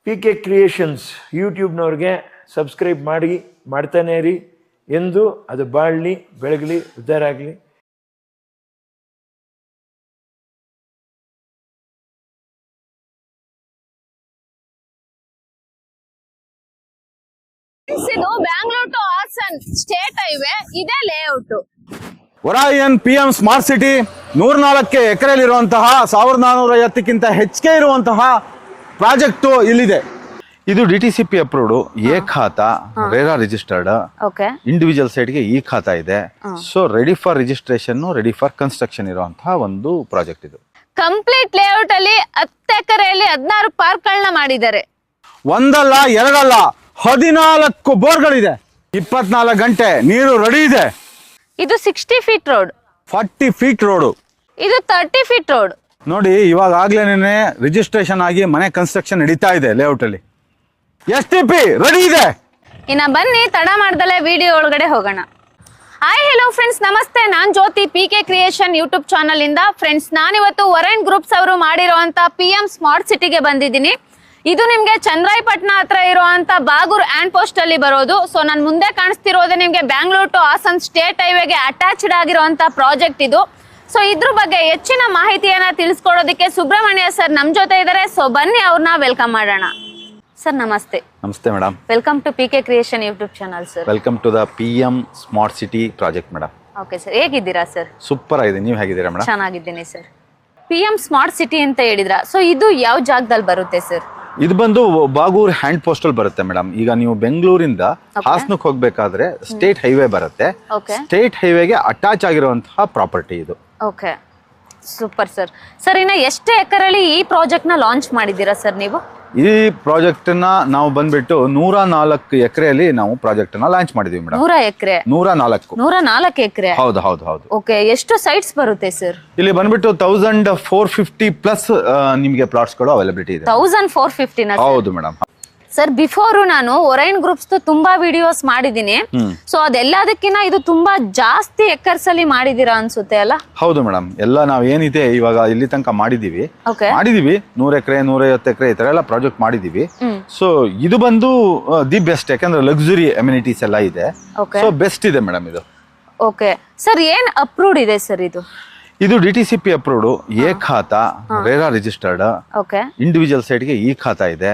PK creations ಯೂಟ್ಯೂಬ್ನವ್ರಿಗೆ subscribe ಮಾಡ್ತಾನೆ ಇರಿ. ಎಂದು ಅದು ಬಾಳಲಿ, ಬೆಳಗಲಿ, ಉದ್ಧಾರ ಆಗಲಿ. ಇದು Bangalore to Hassan state highway, ಇದೇ layout. Orion PM smart city 104 ಎಕರೆಯಲ್ಲಿರುವಂತಹ 1450ಕ್ಕಿಂತ ಹೆಚ್ಚಿಗೆ ಇರುವಂತಹ ಪ್ರಾಜೆಕ್ಟ್ ಇಲ್ಲಿದೆ. ಇದು DTCP approved, A khata, RERA registered, individual ಸೈಟ್ಗೆ ಈ ಖಾತಾ ಇದೆ. So ready for registration, ready for construction ಇರುವಂತಹ ಒಂದು ಪ್ರಾಜೆಕ್ಟ್ ಇದು. ಕಂಪ್ಲೀಟ್ ಲೇಔಟ್ ಅಲ್ಲಿ 10 ಎಕರೆಯಲ್ಲಿ 16 ಪಾರ್ಕ್ಗಳನ್ನ ಮಾಡಿದ್ದಾರೆ. ಒಂದಲ್ಲ ಎರಡಲ್ಲ 14 ಬೋರ್ಗಳಿದೆ. 24 ಗಂಟೆ ನೀರು ರೆಡಿ ಇದೆ. ಇದು 60 ಫೀಟ್ ರೋಡ್, 40 ಫೀಟ್ ರೋಡ್, ಇದು 30 ಫೀಟ್ ರೋಡ್. ನೋಡಿ ಇವಾಗ ಆಗ್ಲೇನೆ ರಿಜಿಸ್ಟ್ರೇಷನ್ ಆಗಿ ಮನೆ ಕನ್ಸ್ಟ್ರಕ್ಷನ್ ನಡೀತಾ ಇದೆ ಲೇಔಟ್ ಅಲ್ಲಿ. STP ರೆಡಿ ಇದೆ. ಇನ್ನ ಬನ್ನಿ ತಡ ಮಾಡ್ದಲೆ ವಿಡಿಯೋ ಒಳಗಡೆ ಹೋಗೋಣ. ಹಾಯ್ ಹೆಲೋ ಫ್ರೆಂಡ್ಸ್, ನಮಸ್ತೆ. ನಾನ್ ಜ್ಯೋತಿ, PK ಕ್ರಿಯೇಷನ್ ಯೂಟ್ಯೂಬ್ ಚಾನಲ್ ಇಂದ. ಫ್ರೆಂಡ್ಸ್, ನಾನಿವತ್ತು ಒರೈನ್ ಗ್ರೂಪ್ಸ್ ಅವರು ಮಾಡಿರುವಂತ PM ಸ್ಮಾರ್ಟ್ ಸಿಟಿಗೆ ಬಂದಿದ್ದೀನಿ. ಇದು ನಿಮ್ಗೆ ಚಂದ್ರಾಯಪಟ್ಟಣ ಹತ್ರ ಇರುವಂತ ಬಾಗೂರ್ ಆ್ಯಂಡ್ ಪೋಸ್ಟ್ ಅಲ್ಲಿ ಬರೋದು. ಸೊ ನಾನು ಮುಂದೆ ಕಾಣಿಸ್ತಿರೋದು ನಿಮ್ಗೆ ಬ್ಯಾಂಗ್ಳೂರ್ ಟು ಹಾಸನ್ ಸ್ಟೇಟ್ ಹೈವೇಗೆ ಅಟ್ಯಾಚ್ಡ್ ಆಗಿರುವಂತ ಪ್ರಾಜೆಕ್ಟ್ ಇದು. ಸೊ ಇದ್ರ ಬಗ್ಗೆ ಹೆಚ್ಚಿನ ಮಾಹಿತಿಯನ್ನ ತಿಳಿಸ್ಕೊಡೋದಕ್ಕೆ ಸುಬ್ರಹ್ಮಣ್ಯ ಸರ್ ನಮ್ ಜೊತೆ ಇದ್ದಾರೆ. ಸೊ ಬನ್ನಿ ಅವ್ರನ್ನ ವೆಲ್ಕಮ್ ಮಾಡೋಣ. ಸರ್ ನಮಸ್ತೆ. ನಮಸ್ತೆ madam. Welcome to PK creation YouTube channel sir. Welcome to the PM smart city project madam. Okay sir, ಹೇಗಿದ್ದೀರಾ ಸರ್? ಸೂಪರ್ ಆಗಿದೆ, ನೀವು ಹೇಗಿದ್ದೀರಾ ಮೇಡಮ್? ಚೆನ್ನಾಗಿದ್ದೀನಿ ಸರ್. PM ಸ್ಮಾರ್ಟ್ ಸಿಟಿ ಅಂತ ಹೇಳಿದ್ರ, ಸೊ ಇದು ಯಾವ ಜಾಗದಲ್ಲಿ ಬರುತ್ತೆ ಸರ್? ಇದು ಬಂದು ಬಾಗೂರ್ ಹ್ಯಾಂಡ್ ಪೋಸ್ಟ್ ಅಲ್ಲಿ ಬರುತ್ತೆ ಮೇಡಮ್. ಈಗ ನೀವು ಬೆಂಗಳೂರಿಂದ ಹಾಸನಕ್ಕೆ ಹೋಗ್ಬೇಕಾದ್ರೆ ಸ್ಟೇಟ್ ಹೈವೇ ಬರುತ್ತೆ. ಸ್ಟೇಟ್ ಹೈವೇಗೆ ಅಟ್ಯಾಚ್ ಆಗಿರುವಂತಹ ಪ್ರಾಪರ್ಟಿ ಇದು. Okay, super sir. ಸರ್, ಇನ್ನ ಎಷ್ಟು ಎಕರೆಯಲ್ಲಿ ಈ ಪ್ರಾಜೆಕ್ಟ್ ನ ಲಾಂಚ್ ಮಾಡಿದ್ದೀರಾ ಸರ್ ನೀವು? ಈ ಪ್ರಾಜೆಕ್ಟ್ ನ ನಾವು ಬಂದ್ಬಿಟ್ಟು 104 ಎಕರೆಯಲ್ಲಿ ನಾವು ಪ್ರಾಜೆಕ್ಟ್ ನ ಲಾಂಚ್ ಮಾಡಿದೀವಿ ಮೇಡಮ್. 100 ಎಕರೆ? 104 ಎಕರೆ. ಹೌದು ಹೌದು ಹೌದು. ಓಕೆ, ಎಷ್ಟು ಸೈಟ್ಸ್ ಬರುತ್ತೆ ಸರ್? ಇಲ್ಲಿ ಬಂದ್ಬಿಟ್ಟು 1450 ಪ್ಲಸ್ ನಿಮಗೆ ಪ್ಲಾಟ್ಸ್ ಗಳು ಅವೈಲಬಿಲಿಟಿ ಇದೆ. 1450? ಹೌದು ಮೇಡಮ್. ಸರ್, ಬಿಫೋರ್ ನಾನು ಒರೈನ್ ಗ್ರೂಪ್ಸ್ ತುಂಬಾ ವಿಡಿಯೋಸ್ ಮಾಡಿದೀನಿ. ಸೊ ಅದೆಲ್ಲದಕ್ಕಿಂತ ಇದು ತುಂಬಾ ಜಾಸ್ತಿ ಎಕರ್ಸ್ ಅಲ್ಲಿ ಮಾಡಿದೀರಾ ಅನ್ಸುತ್ತೆ ಅಲ್ಲ? ಹೌದು ಮೇಡಮ್, ಎಲ್ಲ ನಾವ್ ಏನಿದೆ ಇವಾಗ ಇಲ್ಲಿ ತನಕ ಮಾಡಿದೀವಿ 100 ಎಕರೆ 150 ಎಕರೆ ಈ ತರ ಎಲ್ಲ ಪ್ರಾಜೆಕ್ಟ್ ಮಾಡಿದೀವಿ. ಸೊ ಇದು ಬಂದು ದಿ ಬೆಸ್ಟ್, ಯಾಕಂದ್ರೆ ಲಕ್ಸುರಿ ಅಮ್ಯುನಿಟೀಸ್ ಎಲ್ಲ ಇದೆ. ಸೊ ಬೆಸ್ಟ್ ಇದೆ ಮೇಡಮ್ ಇದು. ಓಕೆ ಸರ್, ಏನ್ ಅಪ್ರೂವ್ಡ್ ಇದೆ ಸರ್ ಇದು? ಇದು DTCP approved, A khata, RERA registered, individual ಸೈಟ್ಗೆ ಈ ಖಾತಾ ಇದೆ.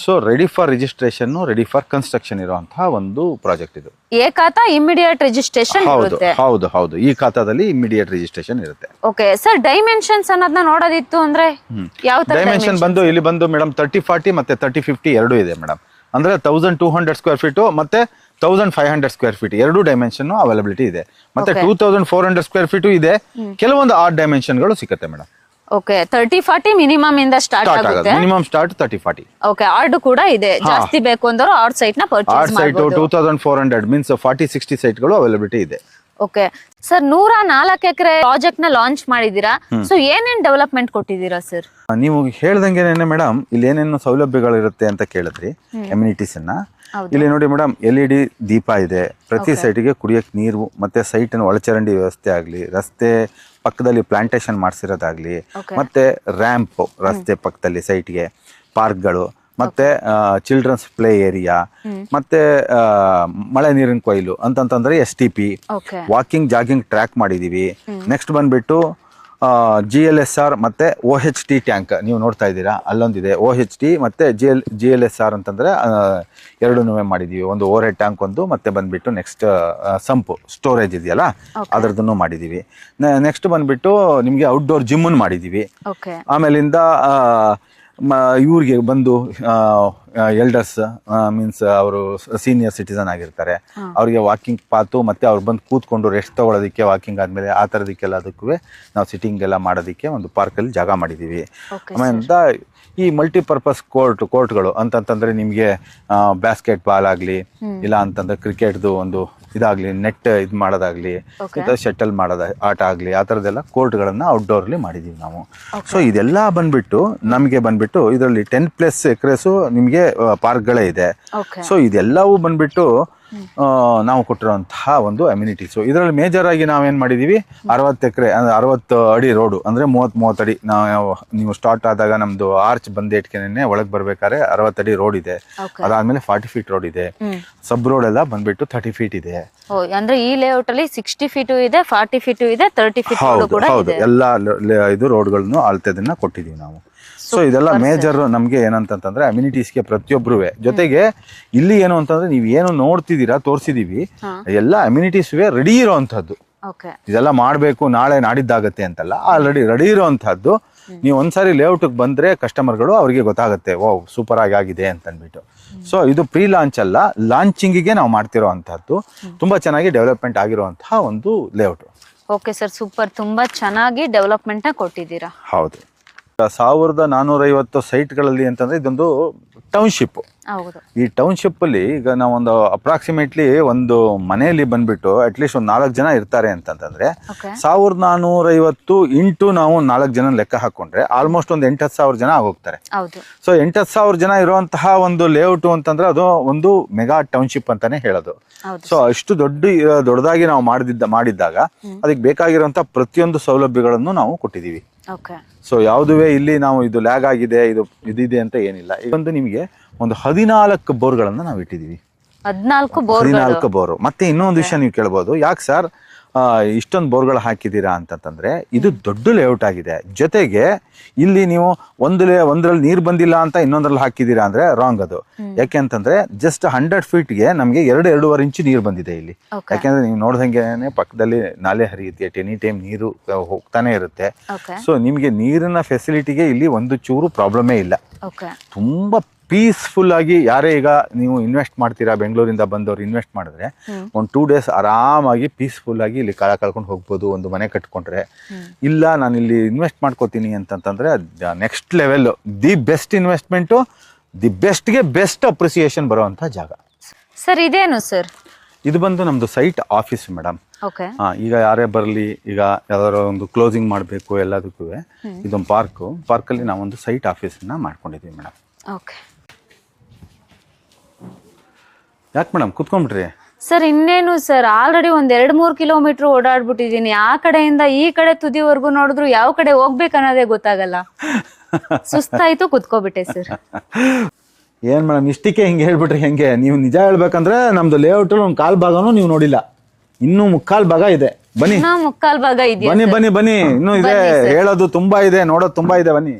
So ready for registration, ready for construction ಇರುವಂತಹ ಒಂದು ಪ್ರಾಜೆಕ್ಟ್ ಇದು. ಎ ಖಾತಾ ಇಮಿಡಿಯೇಟ್ ರಿಜಿಸ್ಟ್ರೇಷನ್ ಇರುತ್ತೆ? ಹೌದು ಹೌದು, ಈ ಖಾತಾದಲ್ಲಿ ಇಮಿಡಿಯೇಟ್ ರಿಜಿಸ್ಟ್ರೇಷನ್ ಇರುತ್ತೆ. ಓಕೆ ಸರ್, ಡೈಮೆನ್ಷನ್ಸ್ ಅನ್ನೋದನ್ನ ನೋಡೋದಿತ್ತು ಅಂದ್ರೆ ಯಾವ ತರ ಡೈಮೆನ್ಷನ್ ಬಂದು ಇಲ್ಲಿ ಬಂದು ಮೇಡಮ್ 30-40 ಮತ್ತೆ 30-50 ಎರಡು ಇದೆ ಮೇಡಮ್. ಅಂದ್ರೆ 1200 ಸ್ಕ್ವೇರ್ ಫೀಟ್ ಮತ್ತೆ 1500 ಸ್ಕ್ವೇರ್ ಫೀಟ್ ಎರಡು ಡೈಮೆನ್ಷನ್ ಅವೈಲಬಿಲಿಟಿ ಇದೆ. ಮತ್ತೆ 2400 ಸ್ಕ್ವೇರ್ ಫೀಟ್ ಇದೆ. ಕೆಲವೊಂದು ಆರ್ಟ್ ಡೈಮೆನ್ಷನ್ ಗಳು ಸಿಗುತ್ತೆ ಮೇಡಮ್. ಓಕೆ, 30-40 ಮಿನಿಮಮ್ ಇಂದ ಸ್ಟಾರ್ಟ್ ಆಗುತ್ತೆ. Minimum start 30-40. ಓಕೆ, ಆರ್ಡ್ ಕೂಡ ಇದೆ. ಜಾಸ್ತಿ ಬೇಕು ಅಂದ್ರೆ ಆರ್ಟ್ ಸೈಟ್ ನ ಪರ್ಚೇಸ್ ಮಾಡಬಹುದು. 2400 ಮೀನ್ಸ್ 40-60 ಸೈಟ್ ಗಳು ಅವೈಲಬಿಲಿಟಿ ಇದೆ. ಓಕೆ ಸರ್, 104 ಎಕರೆ ಪ್ರಾಜೆಕ್ಟ್ ನ ಲಾಂಚ್ ಮಾಡಿದೀರಾ. ಸೊ ಏನೇನ್ ಡೆವಲಪ್ಮೆಂಟ್ ಕೊಟ್ಟಿದ್ದೀರಾ ಸರ್? ನೀವು ಹೇಳ್ದಂಗೆನೆ ಮೇಡಮ್, ಇಲ್ಲಿ ಏನೇನು ಸೌಲಭ್ಯಗಳಿರುತ್ತೆ ಅಂತ ಕೇಳಿದ್ರಿ ಅಮ್ಯುನಿಟೀಸ್ ಅನ್ನ. ಇಲ್ಲಿ ನೋಡಿ ಮೇಡಮ್, LED ದೀಪ ಇದೆ. ಪ್ರತಿ ಸೈಟಿಗೆ ಕುಡಿಯಕ್ಕೆ ನೀರು ಮತ್ತೆ ಸೈಟ್ ಒಳಚರಂಡಿ ವ್ಯವಸ್ಥೆ ಆಗ್ಲಿ, ರಸ್ತೆ ಪಕ್ಕದಲ್ಲಿ ಪ್ಲಾಂಟೇಶನ್ ಮಾಡಿಸಿರೋದಾಗ್ಲಿ, ಮತ್ತೆ ರ್ಯಾಂಪ್ ರಸ್ತೆ ಪಕ್ಕದಲ್ಲಿ ಸೈಟ್ಗೆ, ಪಾರ್ಕ್ಗಳು, ಮತ್ತೆ ಚಿಲ್ಡ್ರನ್ಸ್ ಪ್ಲೇ ಏರಿಯಾ, ಮತ್ತೆ ಮಳೆ ನೀರಿನ ಕೊಯ್ಲು ಅಂತಂತಂದ್ರೆ STP, ವಾಕಿಂಗ್ ಜಾಗಿಂಗ್ ಟ್ರ್ಯಾಕ್ ಮಾಡಿದೀವಿ. ನೆಕ್ಸ್ಟ್ ಬಂದ್ಬಿಟ್ಟು GLSR ಮತ್ತೆ OHT ಟ್ಯಾಂಕ್ ನೀವು ನೋಡ್ತಾ ಇದ್ದೀರಾ, ಅಲ್ಲೊಂದಿದೆ. OHT ಮತ್ತೆ GLSR ಅಂತಂದ್ರೆ ಎರಡನ್ನೂ ಮಾಡಿದೀವಿ. ಒಂದು ಓವರ್ ಹೆಡ್ ಟ್ಯಾಂಕ್ ಒಂದು, ಮತ್ತೆ ಬಂದ್ಬಿಟ್ಟು ನೆಕ್ಸ್ಟ್ ಸಂಪು ಸ್ಟೋರೇಜ್ ಇದೆಯಲ್ಲ ಅದರದನ್ನು ಮಾಡಿದೀವಿ. ನೆಕ್ಸ್ಟ್ ಬಂದ್ಬಿಟ್ಟು ನಿಮ್ಗೆ ಔಟ್ಡೋರ್ ಜಿಮ್ ಮಾಡಿದೀವಿ. ಆಮೇಲಿಂದ ಇವ್ರಿಗೆ ಬಂದು ಎಲ್ಡರ್ಸ್ ಮೀನ್ಸ್ ಅವರು ಸೀನಿಯರ್ ಸಿಟಿಸನ್ ಆಗಿರ್ತಾರೆ, ಅವ್ರಿಗೆ ವಾಕಿಂಗ್ ಪಾತು ಮತ್ತೆ ಅವ್ರು ಬಂದು ಕೂತ್ಕೊಂಡು ರೆಸ್ಟ್ ತಗೊಳ್ಳೋದಕ್ಕೆ, ವಾಕಿಂಗ್ ಆದ್ಮೇಲೆ ಆ ಥರದಕ್ಕೆಲ್ಲ ಅದಕ್ಕೂ ನಾವು ಸಿಟ್ಟಿಂಗ್ ಎಲ್ಲ ಮಾಡೋದಕ್ಕೆ ಒಂದು ಪಾರ್ಕಲ್ಲಿ ಜಾಗ ಮಾಡಿದ್ದೀವಿ. ಆಮೇಲಿಂದ ಈ ಮಲ್ಟಿಪರ್ಪಸ್ ಕೋರ್ಟ್ಗಳು ಅಂತಂತಂದ್ರೆ ನಿಮಗೆ ಬ್ಯಾಸ್ಕೆಟ್ ಬಾಲ್ ಆಗಲಿ, ಇಲ್ಲ ಅಂತಂದ್ರೆ ಕ್ರಿಕೆಟ್ದು ಒಂದು ಇದಾಗ್ಲಿ, ನೆಟ್ ಇದು ಮಾಡೋದಾಗ್ಲಿ, ಶಟಲ್ ಮಾಡೋದ ಆಟ ಆಗಲಿ, ಆ ಥರದ್ದೆಲ್ಲ ಕೋರ್ಟ್ಗಳನ್ನ ಔಟ್ಡೋರ್ಲಿ ಮಾಡಿದ್ದೀವಿ ನಾವು. ಸೊ ಇದೆಲ್ಲ ಬಂದ್ಬಿಟ್ಟು ನಮಗೆ ಬಂದ್ಬಿಟ್ಟು ಇದರಲ್ಲಿ 10+ ಎಕರೆಸು ನಿಮಗೆ ಪಾರ್ಕ್ಗಳೇ ಇದೆ. ಓಕೆ ಸೊ ಇದೆಲ್ಲವೂ ಬಂದ್ಬಿಟ್ಟು ನಾವು ಕೊಟ್ಟಿರುವಂತಹ ಒಂದು ಅಮ್ಯುನಿಟೀಸು. ಇದರಲ್ಲಿ ಮೇಜರ್ ಆಗಿ ನಾವೇನು ಮಾಡಿದ್ದೀವಿ, 60 ಎಕರೆ 60 ಅಡಿ ರೋಡು ಅಂದರೆ 30 ಅಡಿ. ನೀವು ಸ್ಟಾರ್ಟ್ ಆದಾಗ ನಮ್ಮದು ಆರ್ಚ್ ಬಂದೇಟ್ಕೆನೆ ಒಳಗೆ ಬರ್ಬೇಕಾದ್ರೆ 60 ಅಡಿ ರೋಡ್ ಇದೆ. ಅದಾದ್ಮೇಲೆ 40 ಫೀಟ್ ರೋಡ್ ಇದೆ. ಸಬ್ ರೋಡ್ ಎಲ್ಲ ಬಂದ್ಬಿಟ್ಟು 30 ಫೀಟ್ ಇದೆ. ಅಂದ್ರೆ ಈ ಲೇಔಟ್ ಅಲ್ಲಿ 60 ಫೀಟ್ ಇದೆ, 40 ಫೀಟ್ ಇದೆ, 30 ಫೀಟ್ ಕೂಡ ಹೌದು, ಎಲ್ಲ ಇದು ರೋಡ್ಗಳನ್ನು ಅಳತೆದನ್ನ ಕೊಟ್ಟಿದ್ದೀವಿ ನಾವು. ಸೊ ಇದೆಲ್ಲ ಮೇಜರ್ ನಮ್ಗೆ ಏನಂತಂದ್ರೆ ಅಮ್ಯುನಿಟೀಸ್ಗೆ ಪ್ರತಿಯೊಬ್ರು. ಜೊತೆಗೆ ಇಲ್ಲಿ ಏನು ಅಂತಂದ್ರೆ ನೀವು ಏನು ನೋಡ್ತಿದ್ದೀರಾ ತೋರಿಸಿದೀವಿ, ಎಲ್ಲ ಅಮ್ಯುನಿಟೀಸ್ ರೆಡಿ ಇರೋವಂಥದ್ದು. ಇದೆಲ್ಲ ಮಾಡಬೇಕು ನಾಳೆ ನಾಡಿದ್ದಾಗತ್ತೆ ಅಂತಲ್ಲ, ಆಲ್ರೆಡಿ ರೆಡಿ ಇರೋವಂಥದ್ದು. ನೀವು ಒಂದ್ಸಾರಿ ಲೇಔಟ್ಗೆ ಬಂದ್ರೆ ಕಸ್ಟಮರ್ಗಳು ಅವ್ರಿಗೆ ಗೊತ್ತಾಗುತ್ತೆ, ಓ ಸೂಪರ್ ಆಗಿದೆ ಅಂತ ಅಂದ್ಬಿಟ್ಟು. ಸೊ ಇದು ಪ್ರೀ ಲಾಂಚ್ ಅಲ್ಲ, ಲಾಂಚಿಂಗಿಗೆ ನಾವು ಮಾಡ್ತಿರೋ ಅಂಥದ್ದು. ತುಂಬಾ ಚೆನ್ನಾಗಿ ಡೆವಲಪ್ಮೆಂಟ್ ಆಗಿರುವಂತಹ ಒಂದು ಲೇಔಟ್. Okay sir, super. ತುಂಬಾ ಚೆನ್ನಾಗಿ ಡೆವಲಪ್ಮೆಂಟ್ ಕೊಟ್ಟಿದ್ದೀರಾ. ಹೌದು. 1450 ಸೈಟ್ಗಳಲ್ಲಿ ಅಂತಂದ್ರೆ ಇದೊಂದು ಟೌನ್ಶಿಪ್. ಈ ಟೌನ್ಶಿಪ್ ಅಲ್ಲಿ ಈಗ ನಾವೊಂದು ಅಪ್ರಾಕ್ಸಿಮೇಟ್ಲಿ ಒಂದು ಮನೆಯಲ್ಲಿ ಬಂದ್ಬಿಟ್ಟು ಅಟ್ಲೀಸ್ಟ್ ಒಂದು 4 ಜನ ಇರ್ತಾರೆ ಅಂತಂದ್ರೆ 1450 ಇಂಟು ನಾವು 4 ಜನ ಲೆಕ್ಕ ಹಾಕೊಂಡ್ರೆ ಆಲ್ಮೋಸ್ಟ್ ಒಂದು 8-10 ಸಾವಿರ ಜನ ಆಗೋಗ್ತಾರೆ. ಸೊ 8-10 ಸಾವಿರ ಜನ ಇರುವಂತಹ ಒಂದು ಲೇಔಟ್ ಅಂತಂದ್ರೆ ಅದು ಒಂದು ಮೆಗಾ ಟೌನ್ಶಿಪ್ ಅಂತಾನೆ ಹೇಳೋದು. ಸೊ ಅಷ್ಟು ದೊಡ್ಡದಾಗಿ ನಾವು ಮಾಡಿದ್ದಾಗ ಅದಕ್ಕೆ ಬೇಕಾಗಿರುವಂತಹ ಪ್ರತಿಯೊಂದು ಸೌಲಭ್ಯಗಳನ್ನು ನಾವು ಕೊಟ್ಟಿದ್ದೀವಿ. ಸೊ ಯಾವುದುವೇ ಇಲ್ಲಿ ನಾವು ಇದು ಲ್ಯಾಗ್ ಆಗಿದೆ ಇದಿದೆ ಅಂತ ಏನಿಲ್ಲ. ಒಂದು ನಿಮಗೆ ಒಂದು 14 ಬೋರ್ಗಳನ್ನ ನಾವು ಇಟ್ಟಿದ್ದೀವಿ. 14 ಬೋರ್. ಮತ್ತೆ ಇನ್ನೊಂದು ವಿಷಯ ನೀವು ಕೇಳ್ಬೋದು, ಯಾಕೆ ಸರ್ ಇಷ್ಟೊಂದು ಬೋರ್ಗಳು ಹಾಕಿದ್ದೀರಾ ಅಂತಂದ್ರೆ ಇದು ದೊಡ್ಡ ಲೇಔಟ್ ಆಗಿದೆ. ಜೊತೆಗೆ ಇಲ್ಲಿ ನೀವು ಒಂದ್ರಲ್ಲಿ ನೀರು ಬಂದಿಲ್ಲ ಅಂತ ಇನ್ನೊಂದ್ರಲ್ಲಿ ಹಾಕಿದ್ದೀರಾ ಅಂದ್ರೆ ರಾಂಗ್ ಅದು. ಯಾಕೆ ಅಂತಂದ್ರೆ ಜಸ್ಟ್ 100 ಫೀಟ್ಗೆ ನಮ್ಗೆ 2-2.5 ಇಂಚು ನೀರು ಬಂದಿದೆ ಇಲ್ಲಿ. ಯಾಕೆಂದ್ರೆ ನೀವು ನೋಡ್ದಂಗೆ ಪಕ್ಕದಲ್ಲಿ ನಾಲೆ ಹರಿಯುತ್ತೆ, ಎನಿ ಟೈಮ್ ನೀರು ಹೋಗ್ತಾನೆ ಇರುತ್ತೆ. ಸೊ ನಿಮ್ಗೆ ನೀರಿನ ಫೆಸಿಲಿಟಿಗೆ ಇಲ್ಲಿ ಒಂದು ಚೂರು ಪ್ರಾಬ್ಲಮೇ ಇಲ್ಲ. ತುಂಬಾ ಪೀಸ್ಫುಲ್ ಆಗಿ ಯಾರೇ ಈಗ ನೀವು ಇನ್ವೆಸ್ಟ್ ಮಾಡ್ತೀರಾ, ಬೆಂಗಳೂರಿಂದ ಬಂದವರು ಇನ್ವೆಸ್ಟ್ ಮಾಡಿದ್ರೆ ಒಂದು 2 ಡೇಸ್ ಆರಾಮಾಗಿ ಪೀಸ್ಫುಲ್ ಆಗಿ ಇಲ್ಲಿ ಕಾಲ ಕಳ್ಕೊಂಡು ಹೋಗ್ಬೋದು. ಒಂದು ಮನೆ ಕಟ್ಕೊಂಡ್ರೆ ಇಲ್ಲ ನಾನು ಇಲ್ಲಿ ಇನ್ವೆಸ್ಟ್ ಮಾಡ್ಕೋತೀನಿ ಅಂತಂತಂದ್ರೆ next level, the best investment, the ಬೆಸ್ಟ್ಗೆ ಬೆಸ್ಟ್ ಅಪ್ರಿಸಿಯೇಷನ್ ಬರುವಂತ ಜಾಗ. ಸರ್ ಇದೇನು ಸರ್? ಇದು ಬಂದು ನಮ್ದು ಸೈಟ್ ಆಫೀಸ್ ಮೇಡಮ್. ಈಗ ಯಾರೇ ಬರಲಿ, ಈಗ ಯಾವ್ದಾದ್ರು ಒಂದು ಕ್ಲೋಸಿಂಗ್ ಮಾಡಬೇಕು ಎಲ್ಲದಕ್ಕೂ ಇದೊಂದು ಪಾರ್ಕಲ್ಲಿ ನಾವೊಂದು ಸೈಟ್ ಆಫೀಸನ್ನ ಮಾಡ್ಕೊಂಡಿದ್ದೀವಿ ಮೇಡಮ್. ಯಾಕೆ ಮೇಡಮ್ ಕುತ್ಕೊಂಡ್ಬಿಟ್ರಿ? ಸರ್ ಇನ್ನೇನು ಸರ್, ಆಲ್ರೆಡಿ ಒಂದ್ 2-3 ಕಿಲೋಮೀಟರ್ ಓಡಾಡ್ಬಿಟ್ಟಿದೀನಿ. ಆ ಕಡೆಯಿಂದ ಈ ಕಡೆ ತುದಿವರೆಗೂ ನೋಡಿದ್ರು ಯಾವ ಕಡೆ ಹೋಗ್ಬೇಕನ್ನೋದೇ ಗೊತ್ತಾಗಲ್ಲ. ಸುಸ್ತಾಯ್ತು, ಕುತ್ಕೋಬಿಟ್ಟೆ ಸರ್. ಏನ್ ಮೇಡಮ್ ಇಷ್ಟಕ್ಕೆ ಹಿಂಗೆ ಹೇಳ್ಬಿಟ್ರಿ ಹೆಂಗೆ? ನೀವು ನಿಜ ಹೇಳ್ಬೇಕಂದ್ರೆ ನಮ್ದು ಲೇಔಟ್ ಒಂದು 1/4 ಭಾಗನೂ ನೀವು ನೋಡಿಲ್ಲ, ಇನ್ನೂ 3/4 ಭಾಗ ಇದೆ. ಬನ್ನಿ, 3/4 ಭಾಗ ಇದೆ. ಬನ್ನಿ ಇನ್ನೂ ಇದೆ, ಹೇಳೋದು ತುಂಬಾ ಇದೆ, ನೋಡೋದು ತುಂಬಾ ಇದೆ, ಬನ್ನಿ.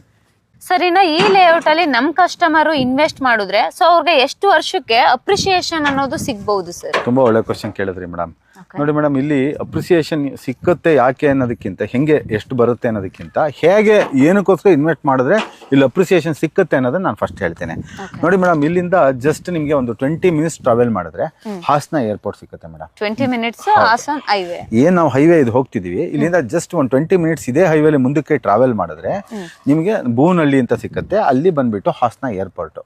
ಸರ್ ಇನ್ನ ಈ ಲೇಔಟ್ ಅಲ್ಲಿ ನಮ್ ಕಸ್ಟಮರ್ ಇನ್ವೆಸ್ಟ್ ಮಾಡಿದ್ರೆ ಸೊ ಅವ್ರಿಗೆ ಎಷ್ಟು ವರ್ಷಕ್ಕೆ ಅಪ್ರಿಸಿಯೇಷನ್ ಅನ್ನೋದು ಸಿಗ್ಬಹುದು ಸರ್? ತುಂಬಾ ಒಳ್ಳೆ ಕ್ವಶನ್ ಕೇಳಿದ್ರಿ ಮೇಡಮ್. ನೋಡಿ ಮೇಡಮ್, ಇಲ್ಲಿ ಅಪ್ರಿಸಿಯೇಷನ್ ಸಿಕ್ಕತ್ತೆ ಯಾಕೆ ಅನ್ನೋದಕ್ಕಿಂತ, ಹೆಂಗೆ ಎಷ್ಟು ಬರುತ್ತೆ ಅನ್ನೋದಕ್ಕಿಂತ, ಹೇಗೆ ಏನಕ್ಕೋಸ್ಕರ ಇನ್ವೆಸ್ಟ್ ಮಾಡಿದ್ರೆ ಇಲ್ಲಿ ಅಪ್ರಿಸಿಯೇಷನ್ ಸಿಕ್ಕತ್ತೆ ಅನ್ನೋದನ್ನ ನಾನು ಫಸ್ಟ್ ಹೇಳ್ತೇನೆ. ನೋಡಿ ಮೇಡಮ್, ಇಲ್ಲಿಂದ ಜಸ್ಟ್ ನಿಮ್ಗೆ ಒಂದು 20 ಮಿನಿಟ್ಸ್ ಟ್ರಾವೆಲ್ ಮಾಡಿದ್ರೆ ಹಾಸನ ಏರ್ಪೋರ್ಟ್ ಸಿಕ್ಕತ್ತೆ ಮೇಡಮ್. 20 minutes Hassan highway. ಏನ್ ನಾವು ಹೈವೇ ಇದು ಹೋಗ್ತಿದೀವಿ, ಇಲ್ಲಿಂದ ಜಸ್ಟ್ ಒಂದು 20 ಮಿನಿಟ್ಸ್ ಇದೇ ಹೈವೇಲಿ ಮುಂದಕ್ಕೆ ಟ್ರಾವೆಲ್ ಮಾಡಿದ್ರೆ ನಿಮ್ಗೆ ಬೂನಹಳ್ಳಿ ಅಂತ ಸಿಕ್ಕತ್ತೆ. ಅಲ್ಲಿ ಬಂದ್ಬಿಟ್ಟು ಹಾಸನ ಏರ್ಪೋರ್ಟ್.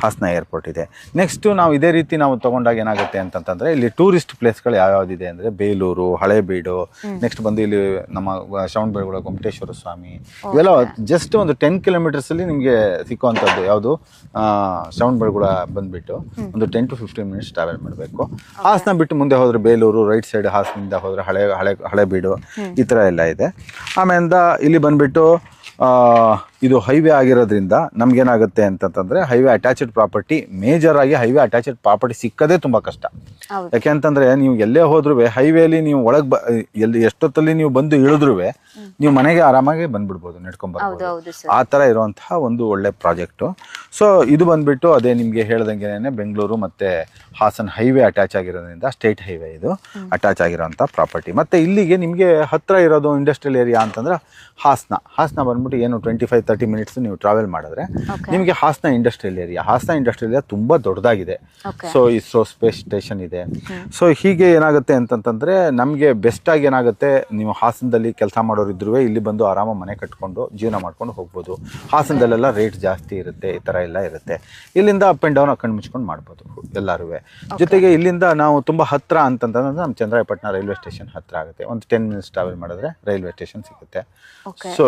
ಹಾಸನ ಏರ್ಪೋರ್ಟ್ ಇದೆ. ನೆಕ್ಸ್ಟ್ ನಾವು ಇದೇ ರೀತಿ ನಾವು ತಗೊಂಡಾಗ ಏನಾಗುತ್ತೆ ಅಂತಂದ್ರೆ ಇಲ್ಲಿ ಟೂರಿಸ್ಟ್ ಪ್ಲೇಸ್ಗಳು ಯಾವ್ಯಾವ್ದಿದೆ ಅಂದ್ರೆ ಬೇಲೂರು, ಹಳೇಬೀಡು, ನೆಕ್ಸ್ಟ್ ಬಂದು ಇಲ್ಲಿ ನಮ್ಮ ಶ್ರವಣಬೆಳಗೊಳ ಗೊಮ್ಮಟೇಶ್ವರ ಸ್ವಾಮಿ, ಇವೆಲ್ಲ ಜಸ್ಟ್ ಒಂದು 10 ಕಿಲೋಮೀಟರ್ಸ್ ಅಲ್ಲಿ ನಿಮ್ಗೆ ಸಿಕ್ಕುವಂಥದ್ದು. ಯಾವುದು ಶ್ರವಣಬೆಳಗೊಳ ಬಂದ್ಬಿಟ್ಟು ಒಂದು 10 to 15 ಮಿನಿಟ್ಸ್ ಟ್ರಾವೆಲ್ ಮಾಡಬೇಕು. ಹಾಸನ ಬಿಟ್ಟು ಮುಂದೆ ಹೋದ್ರೆ ಬೇಲೂರು, ರೈಟ್ ಸೈಡ್ ಹಾಸನದಿಂದ ಹೋದ್ರೆ ಹಳೇಬೀಡು, ಈ ತರ ಎಲ್ಲ ಇದೆ. ಆಮೇಲಿಂದ ಇಲ್ಲಿ ಬಂದ್ಬಿಟ್ಟು ಇದು ಹೈವೇ ಆಗಿರೋದ್ರಿಂದ ನಮ್ಗೇನಾಗುತ್ತೆ ಅಂತಂದ್ರೆ ಹೈವೇ ಅಟ್ಯಾಚ್ಡ್ ಪ್ರಾಪರ್ಟಿ, ಮೇಜರ್ ಆಗಿ ಹೈವೇ ಅಟ್ಯಾಚ್ಡ್ ಪ್ರಾಪರ್ಟಿ ಸಿಕ್ಕದೇ ತುಂಬಾ ಕಷ್ಟ. ಯಾಕೆಂತಂದ್ರೆ ನೀವು ಎಲ್ಲೇ ಹೋದ್ರು ಹೈವೇಲಿ ನೀವು ಎಲ್ಲಿ ಎಷ್ಟೊತ್ತಲ್ಲಿ ನೀವು ಬಂದು ಇಳಿದ್ರು ನೀವು ಮನೆಗೆ ಆರಾಮಾಗಿ ಬಂದ್ಬಿಡ್ಬೋದು, ನಡ್ಕೊಂಡ್ಬರ್ಬೋದು. ಆ ತರ ಇರುವಂತಹ ಒಂದು ಒಳ್ಳೆ ಪ್ರಾಜೆಕ್ಟು. ಸೊ ಇದು ಬಂದ್ಬಿಟ್ಟು ಅದೇ ನಿಮ್ಗೆ ಹೇಳ್ದಂಗೆನೆ ಬೆಂಗಳೂರು ಮತ್ತೆ ಹಾಸನ್ ಹೈವೇ ಅಟ್ಯಾಚ್ ಆಗಿರೋದ್ರಿಂದ, ಸ್ಟೇಟ್ ಹೈವೇ ಇದು ಅಟ್ಯಾಚ್ ಆಗಿರೋಂಥ ಪ್ರಾಪರ್ಟಿ. ಮತ್ತೆ ಇಲ್ಲಿಗೆ ನಿಮ್ಗೆ ಹತ್ರ ಇರೋದು ಇಂಡಸ್ಟ್ರಿಯಲ್ ಏರಿಯಾ ಅಂತಂದ್ರೆ ಹಾಸನ ಬಂದ್ಬಿಟ್ಟು ಏನು 25-30 ಮಿನಿಟ್ಸ್ ನೀವು ಟ್ರಾವೆಲ್ ಮಾಡಿದ್ರೆ ನಿಮಗೆ ಹಾಸನ ಇಂಡಸ್ಟ್ರಿಯಲ್ ಏರಿಯಾ ತುಂಬಾ ದೊಡ್ಡದಾಗಿದೆ. ಸೊ ಇಸ್ರೋ ಸ್ಪೇಸ್ ಸ್ಟೇಷನ್ ಇದೆ. ಸೊ ಹೀಗೆ ಏನಾಗುತ್ತೆ ಅಂತಂತಂದ್ರೆ ನಮ್ಗೆ ಬೆಸ್ಟ್ ಆಗಿ ಏನಾಗುತ್ತೆ, ನೀವು ಹಾಸನದಲ್ಲಿ ಕೆಲಸ ಮಾಡೋರು ಇದ್ರು ಇಲ್ಲಿ ಬಂದು ಆರಾಮ ಮನೆ ಕಟ್ಕೊಂಡು ಜೀವನ ಮಾಡ್ಕೊಂಡು ಹೋಗ್ಬೋದು. ಹಾಸನದಲ್ಲೆಲ್ಲ ರೇಟ್ ಜಾಸ್ತಿ ಇರುತ್ತೆ, ಈ ತರ ಎಲ್ಲ ಇರುತ್ತೆ. ಇಲ್ಲಿಂದ ಅಪ್ ಅಂಡ್ ಡೌನ್ ಕಣ್ಣು ಮುಚ್ಕೊಂಡು ಮಾಡ್ಬೋದು ಎಲ್ಲರೂ. ಜೊತೆಗೆ ಇಲ್ಲಿಂದ ನಾವು ತುಂಬಾ ಹತ್ರ ಅಂತಂತಂದ್ರೆ ನಮ್ಮ ಚಂದ್ರಾಯಪಟ್ಟಣ ರೈಲ್ವೆ ಸ್ಟೇಷನ್ ಹತ್ರ ಆಗುತ್ತೆ. ಒಂದು 10 ಮಿನಿಟ್ಸ್ ಟ್ರಾವೆಲ್ ಮಾಡಿದ್ರೆ ರೈಲ್ವೆ ಸ್ಟೇಷನ್ ಸಿಗುತ್ತೆ.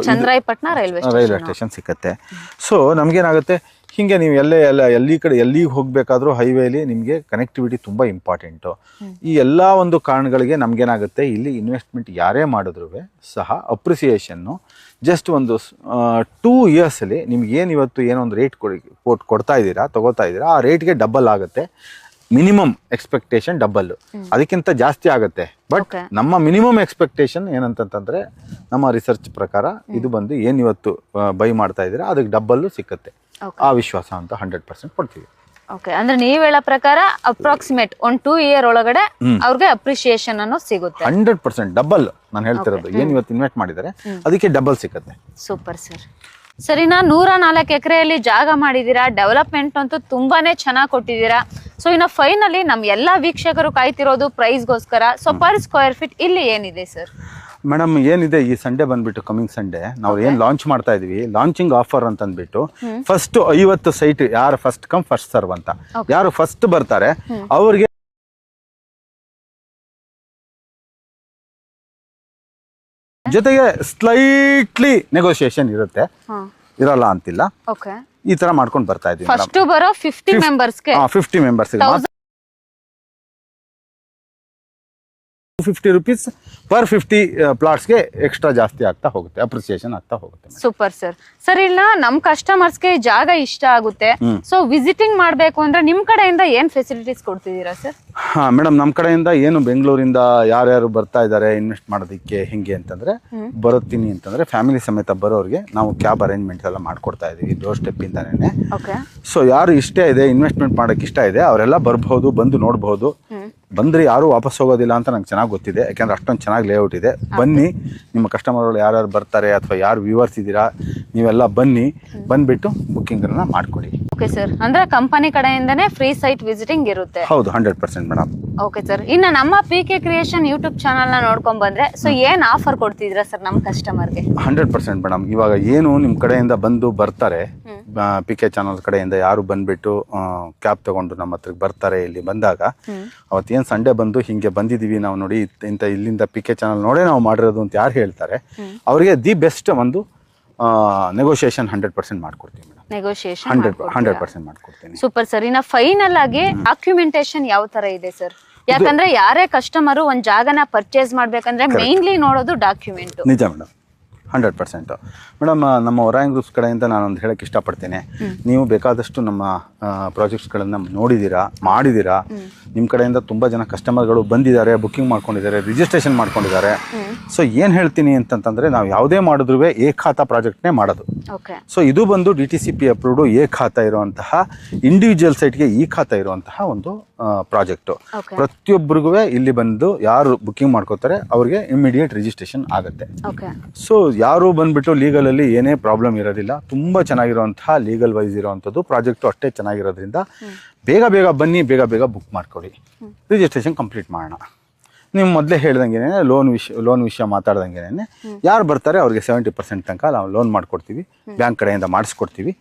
ಚಂದ್ರಾಯಪಟ್ಟಣ ರೈಲ್ವೆ ಸ್ಟೇಷನ್ ಸಿಗುತ್ತೆ. ಸೊ ನಮ್ಗೇನಾಗುತ್ತೆ, ಹಿಂಗೆ ನೀವು ಎಲ್ಲಿಗೆ ಹೋಗ್ಬೇಕಾದ್ರೂ ಹೈವೇಲಿ ನಿಮಗೆ ಕನೆಕ್ಟಿವಿಟಿ ತುಂಬ ಇಂಪಾರ್ಟೆಂಟು. ಈ ಎಲ್ಲ ಒಂದು ಕಾರಣಗಳಿಗೆ ನಮ್ಗೇನಾಗುತ್ತೆ, ಇಲ್ಲಿ ಇನ್ವೆಸ್ಟ್ಮೆಂಟ್ ಯಾರೇ ಮಾಡಿದ್ರು ಸಹ ಅಪ್ರಿಸಿಯೇಷನ್ನು ಜಸ್ಟ್ ಒಂದು 2 ಇಯರ್ಸಲ್ಲಿ ನಿಮ್ಗೆ ಇವತ್ತು ಏನೊಂದು ರೇಟ್ ಕೊಡ್ತಾ ಇದ್ದೀರಾ, ತಗೋತಾ ಇದ್ದೀರಾ, ಆ ರೇಟ್ಗೆ ಡಬಲ್ ಆಗುತ್ತೆ. ಮಿನಿಮಮ್ ಎಕ್ಸ್ಪೆಕ್ಟೇಷನ್ ಡಬಲ್, ಅದಕ್ಕಿಂತ ಜಾಸ್ತಿ ಆಗುತ್ತೆ. ಬಟ್ ನಮ್ಮ ಮಿನಿಮಮ್ ಎಕ್ಸ್ಪೆಕ್ಟೇಷನ್ ಏನಂತಂದ್ರೆ ನಮ್ಮ ರಿಸರ್ಚ್ ಪ್ರಕಾರ ಇದು ಬಂದು ಏನು ಇವತ್ತು ಬೈ ಮಾಡ್ತಾ ಇದ್ದೀರಾ ಅದಕ್ಕೆ ಡಬಲ್ ಸಿಕ್ಕತ್ತೆ. ಆ ವಿಶ್ವಾಸ ಅಂತ 100% ಕೊಡ್ತೀವಿ. ಓಕೆ, ಅಂದ್ರೆ ನೀವ್ ಹೇಳೋ ಪ್ರಕಾರ ಅಪ್ರಾಕ್ಸಿಮೇಟ್ 1-2 ಇಯರ್ ಒಳಗಡೆ ಅವ್ರಿಗೆ ಅಪ್ರಿಸಿಯೇಷನ್ ಅನ್ನೋ ಸಿಗುತ್ತೆ. 100% ಡಬಲ್ ನಾನು ಹೇಳ್ತಿರೋದು. ಏನ್ ಇವತ್ತು ಇನ್ವೆಸ್ಟ್ ಮಾಡಿದ್ದಾರೆ ಅದಕ್ಕೆ ಡಬಲ್ ಸಿಕ್ಕತ್ತೆ. Super sir. ಸರಿನಾ, 104 ಎಕರೆಯಲ್ಲಿ ಜಾಗ ಮಾಡಿದೀರಾ, ಡೆವಲಪ್ಮೆಂಟ್ ಅಂತೂ ತುಂಬಾನೇ ಚೆನ್ನಾಗಿ ಕೊಟ್ಟಿದ್ದೀರಾ. ಸೊ ಇನ್ನು ಫೈನಲಿ ನಮ್ ಎಲ್ಲಾ ವೀಕ್ಷಕರು ಕಾಯ್ತಿರೋದು ಪ್ರೈಸ್ಗೋಸ್ಕರ. ಸೊ ಪರ್ ಸ್ಕ್ವೇರ್ ಫೀಟ್ ಇಲ್ಲಿ ಏನಿದೆ ಸರ್? ಮೇಡಮ್ ಏನಿದೆ, ಈ ಸಂಡೇ ಬಂದ್ಬಿಟ್ಟು ಕಮಿಂಗ್ ಸಂಡೇ ನಾವು ಏನ್ ಲಾಂಚ್ ಮಾಡ್ತಾ ಇದೀವಿ, ಲಾಂಚಿಂಗ್ ಆಫರ್ ಅಂತ ಅಂದ್ಬಿಟ್ಟು ಫಸ್ಟ್ 50 ಸೈಟ್, ಯಾರು ಫಸ್ಟ್ ಕಮ್ ಫಸ್ಟ್ ಸರ್ವ್ ಅಂತ, ಯಾರು ಫಸ್ಟ್ ಬರ್ತಾರೆ ಅವ್ರಿಗೆ ಜೊತೆಗೆ ಸ್ಲೈಟ್ಲಿ ನೆಗೋಸಿಯೇಷನ್ ಇರುತ್ತೆ, ಇರಲ್ಲ ಅಂತಿಲ್ಲ. ಈ ತರ ಮಾಡ್ಕೊಂಡು ಬರ್ತಾ ಇದೀವಿ. ಫಸ್ಟ್ ಬರೋ 50 ಮೆಂಬರ್ಸ್ಗೆ 50 ಮೆಂಬರ್ಸ್ 250 rupees per 50 ಪ್ಲಾಟ್ಸ್ಗೆ ಎಕ್ಸ್ಟ್ರಾ ಜಾಸ್ತಿ ಆಗ್ತಾ ಹೋಗುತ್ತೆ, ಅಪ್ರಿಸಿಯೇಷನ್ ಆಗ್ತಾ ಹೋಗುತ್ತೆ. Super sir. ಸರ್, ಇಲ್ಲ ನಮ್ ಕಸ್ಟಮರ್ಸ್ಗೆ ಜಾಗ ಇಷ್ಟ ಆಗುತ್ತೆ, ಸೊ ವಿಸಿಟಿಂಗ್ ಮಾಡ್ಬೇಕು ಅಂದ್ರೆ ನಿಮ್ ಕಡೆಯಿಂದ ಏನ್ ಫೆಸಿಲಿಟೀಸ್ ಕೊಡ್ತಿದ್ದೀರಾ ಸರ್? ಹಾ ಮೇಡಮ್, ನಮ್ ಕಡೆಯಿಂದ ಏನು ಬೆಂಗಳೂರಿಂದ ಯಾರ್ಯಾರು ಬರ್ತಾ ಇದ್ದಾರೆ ಇನ್ವೆಸ್ಟ್ ಮಾಡೋದಕ್ಕೆ ಹಿಂಗೆ ಅಂತಂದ್ರೆ ಬರುತ್ತೀನಿ ಅಂತಂದ್ರೆ ಫ್ಯಾಮಿಲಿ ಸಮೇತ ಬರೋರಿಗೆ ನಾವು ಕ್ಯಾಬ್ ಅರೇಂಜ್ಮೆಂಟ್ ಎಲ್ಲ ಮಾಡ್ಕೊಡ್ತಾ ಇದೀವಿ ಡೋರ್ ಸ್ಟೆಪ್ ಇಂದಾನೆ. ಸೊ ಯಾರು ಇಷ್ಟ ಇದೆ, ಇನ್ವೆಸ್ಟ್ಮೆಂಟ್ ಮಾಡಕ್ ಇಷ್ಟ ಇದೆ ಅವರೆಲ್ಲ ಬರ್ಬಹುದು, ಬಂದು ನೋಡ್ಬಹುದು. ಬಂದ್ರೆ ಯಾರು ವಾಪಸ್ ಹೋಗೋದಿಲ್ಲ ಅಂತ ನಂಗೆ ಚೆನ್ನಾಗಿ ಗೊತ್ತಿದೆ, ಯಾಕಂದ್ರೆ ಅಷ್ಟೊಂದು ಚೆನ್ನಾಗಿ ಲೇಔಟ್ ಇದೆ. ಬನ್ನಿ, ನಿಮ್ಮ ಕಸ್ಟಮರ್ಗಳು ಯಾರ್ಯಾರು ಬರ್ತಾರೆ ಅಥವಾ ಯಾರು ವ್ಯೂವರ್ಸ್ ಇದ್ದೀರಾ ನೀವೆಲ್ಲ ಬನ್ನಿ, ಬಂದ್ಬಿಟ್ಟು ಬುಕ್ಕಿಂಗ್ ಅನ್ನ ಮಾಡ್ಕೊಡಿ. ಓಕೆ ಸರ್, ಅಂದ್ರೆ ಕಂಪನಿ ಕಡೆಯಿಂದನೇ ಫ್ರೀ ಸೈಟ್ ವಿಸಿಟಿಂಗ್ ಇರುತ್ತೆ? ಹೌದು, 100% ಮೇಡಮ್. Okay sir. ಇನ್ನು ನಮ್ಮ PK ಕ್ರಿಯೇಷನ್ ಯೂಟ್ಯೂಬ್ ಚಾನಲ್ ನ ನೋಡ್ಕೊಂಡ್ ಬಂದ್ರೆ ಸೊ ಏನ್ ಆಫರ್ ಕೊಡ್ತಿದ್ದೀರಾ ಸರ್ ನಮ್ಮ ಕಸ್ಟಮರ್ಗೆ? 100% ಮೇಡಮ್. ಇವಾಗ ಏನು ನಿಮ್ ಕಡೆಯಿಂದ ಬಂದು ಬರ್ತಾರೆ, PK ಚಾನಲ್ ಕಡೆಯಿಂದ ಯಾರು ಬಂದ್ಬಿಟ್ಟು ಕ್ಯಾಬ್ ತಗೊಂಡು ನಮ್ಮ ಹತ್ರಕ್ಕೆ ಬರ್ತಾರೆ, ಇಲ್ಲಿ ಬಂದಾಗ ಅವತ್ತೇನು ಸಂಡೇ ಬಂದು ಹಿಂಗೆ ಬಂದಿದೀವಿ ನಾವು ನೋಡಿ ಇಂಥ ಇಲ್ಲಿಂದ PK ಚಾನಲ್ ನೋಡೇ ನಾವು ಮಾಡಿರೋದು ಅಂತ ಯಾರು ಹೇಳ್ತಾರೆ ಅವರಿಗೆ ದಿ ಬೆಸ್ಟ್ ಒಂದು ನೆಗೋಷಿಯೇಷನ್ 100% ಮಾಡ್ಕೊಡ್ತೀವಿ ಮೇಡಮ್. ನೆಗೋಷಿಯೇಷನ್ 100% ಮಾಡ್ಕೊಡ್ತೀನಿ. Super sir. ಇನ್ನ ಫೈನಲ್ ಆಗಿ ಡಾಕ್ಯುಮೆಂಟೇಶನ್ ಯಾವ ತರ ಇದೆ ಸರ್? ಯಾಕಂದ್ರೆ ಯಾರೇ ಕಸ್ಟಮರ್ ಒಂದ್ ಜಾಗನ ಪರ್ಚೇಸ್ ಮಾಡ್ಬೇಕಂದ್ರೆ ಮೇನ್ಲಿ ನೋಡೋದು ಡಾಕ್ಯುಮೆಂಟ್. ನಿಜ ಮೇಡಮ್, 100%. ಮೇಡಮ್, ನಮ್ಮ ಒರಾಯನ್ ಗ್ರೂಪ್ಸ್ ಕಡೆಯಿಂದ ನಾನೊಂದು ಹೇಳಕ್ಕೆ ಇಷ್ಟಪಡ್ತೇನೆ, ನೀವು ಬೇಕಾದಷ್ಟು ನಮ್ಮ ಪ್ರಾಜೆಕ್ಟ್ಸ್ಗಳನ್ನು ನೋಡಿದ್ದೀರಾ, ಮಾಡಿದ್ದೀರಾ. ನಿಮ್ಮ ಕಡೆಯಿಂದ ತುಂಬ ಜನ ಕಸ್ಟಮರ್ಗಳು ಬಂದಿದ್ದಾರೆ, ಬುಕ್ಕಿಂಗ್ ಮಾಡ್ಕೊಂಡಿದ್ದಾರೆ, ರಿಜಿಸ್ಟ್ರೇಷನ್ ಮಾಡ್ಕೊಂಡಿದ್ದಾರೆ. ಸೊ ಏನು ಹೇಳ್ತೀನಿ ಅಂತಂತಂದರೆ, ನಾವು ಯಾವುದೇ ಮಾಡಿದ್ರೂ ಏಕಾತ ಪ್ರಾಜೆಕ್ಟ್ನೇ ಮಾಡೋದು. ಸೊ ಇದು ಬಂದು DTCP ಅಪ್ರೂವ್ಡು ಏಕಾತ ಇರುವಂತಹ, ಇಂಡಿವಿಜುವಲ್ ಸೈಟ್ಗೆ ಈ ಖಾತಾ ಇರುವಂತಹ ಒಂದು ಪ್ರಾಜೆಕ್ಟು. ಪ್ರತಿಯೊಬ್ಬರಿಗೂ ಇಲ್ಲಿ ಬಂದು ಯಾರು ಬುಕ್ಕಿಂಗ್ ಮಾಡ್ಕೋತಾರೆ ಅವ್ರಿಗೆ ಇಮಿಡಿಯೇಟ್ ರಿಜಿಸ್ಟ್ರೇಷನ್ ಆಗುತ್ತೆ. ಸೊ ಯಾರು ಬಂದ್ಬಿಟ್ಟು ಲೀಗಲಲ್ಲಿ ಏನೇ ಪ್ರಾಬ್ಲಮ್ ಇರೋದಿಲ್ಲ, ತುಂಬ ಚೆನ್ನಾಗಿರುವಂತಹ ಲೀಗಲ್ ವೈಸ್ ಇರುವಂಥದ್ದು ಪ್ರಾಜೆಕ್ಟು, ಅಷ್ಟೇ ಚೆನ್ನಾಗಿರೋದ್ರಿಂದ ಬೇಗ ಬೇಗ ಬನ್ನಿ, ಬೇಗ ಬೇಗ ಬುಕ್ ಮಾಡ್ಕೊಳ್ಳಿ, ರಿಜಿಸ್ಟ್ರೇಷನ್ ಕಂಪ್ಲೀಟ್ ಮಾಡೋಣ. ನೀವು ಮೊದಲೇ ಹೇಳ್ದಂಗೆ ಲೋನ್ ವಿಷಯ ಮಾತಾಡ್ದಂಗೆ ಯಾರು ಬರ್ತಾರೆ ಅವ್ರಿಗೆ 70% ತನಕ ನಾವು ಲೋನ್ ಮಾಡ್ಕೊಡ್ತೀವಿ, ಬ್ಯಾಂಕ್ ಕಡೆಯಿಂದ ಮಾಡಿಸ್ಕೊಡ್ತೀವಿ.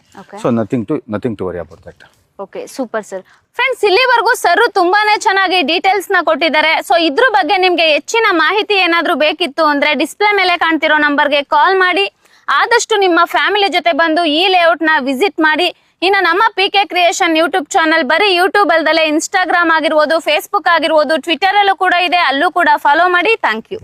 So nothing to worry about that. Okay, super sir. Friends, ಇಲ್ಲಿವರೆಗೂ ಸರ್ ತುಂಬಾನೇ ಚೆನ್ನಾಗಿ ಡೀಟೇಲ್ಸ್ ನ ಕೊಟ್ಟಿದ್ದಾರೆ. ಸೊ ಇದ್ರ ಬಗ್ಗೆ ನಿಮ್ಗೆ ಹೆಚ್ಚಿನ ಮಾಹಿತಿ ಏನಾದ್ರೂ ಬೇಕಿತ್ತು ಅಂದ್ರೆ ಡಿಸ್ಪ್ಲೇ ಮೇಲೆ ಕಾಣ್ತಿರೋ ನಂಬರ್ಗೆ ಕಾಲ್ ಮಾಡಿ ಆದಷ್ಟು ನಿಮ್ಮ ಫ್ಯಾಮಿಲಿ ಜೊತೆ ಬಂದು ಈ ಲೇಔಟ್ ನ ವಿಸಿಟ್ ಮಾಡಿ. ಇನ್ನು ನಮ್ಮ PK ಕ್ರಿಯೇಷನ್ ಯೂಟ್ಯೂಬ್ ಚಾನಲ್ ಬರೀ ಯೂಟ್ಯೂಬ್ ಅಲ್ದಲ್ಲೇ ಇನ್ಸ್ಟಾಗ್ರಾಮ್ ಆಗಿರ್ಬೋದು, ಫೇಸ್ಬುಕ್ ಆಗಿರ್ಬೋದು, ಟ್ವಿಟರ್ ಅಲ್ಲೂ ಕೂಡ ಇದೆ, ಅಲ್ಲೂ ಕೂಡ ಫಾಲೋ ಮಾಡಿ. Thank you.